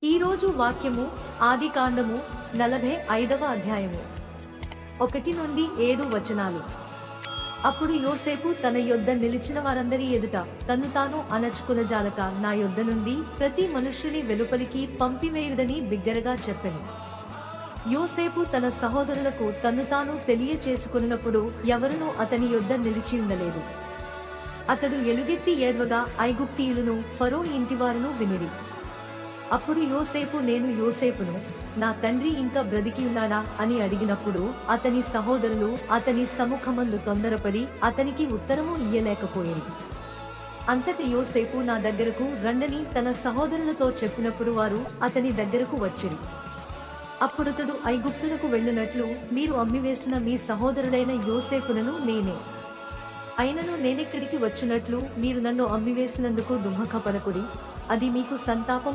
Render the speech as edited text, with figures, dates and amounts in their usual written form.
ఈరోజు వాక్యము ఆదికాండము 45వ అధ్యాయము 1 నుండి 7 వచనాలు. అప్పుడు యోసేపు తన యొద్ద నిలిచిన వారందరి ఎదుట తన్ను తాను అణచుకునజాలక నా యొద్ద నుండి ప్రతి మనుష్యుని వెలుపలికి పంపివేయుడని బిగ్గరగా చెప్పెను. యోసేపు తన సహోదరులకు తన్ను తాను తెలియచేసుకున్నప్పుడు ఎవరునూ అతని యొద్ద నిలిచి ఉండలేదు. అతడు ఎలుగెత్తి ఏడ్వగా ఐగుప్తీయులను ఫరో ఇంటివారును వినిరి. అప్పుడు యోసేపు, నేను యోసేపును, నా తండ్రి ఇంకా బ్రతికి ఉన్నాడా అని అడిగినప్పుడు అతని సహోదరులు అతని సముఖమందు తొందరపడి అతనికి ఉత్తరము ఇయ్యలేకపోయింది. అంతటి యోసేపు నా దగ్గరకు రండని తన సహోదరులతో చెప్పినప్పుడు వారు అతని దగ్గరకు వచ్చిరి. అప్పుడతడు ఐగుప్తులకు వెళ్ళినట్లు మీరు అమ్మివేసిన మీ సహోదరుడైన యోసేపునను నేనే. అయినను నేనెక్కడికి వచ్చినట్లు మీరు నన్ను అమ్మివేసినందుకు దుఃఖపడకుడి, అది మీకు సంతాపము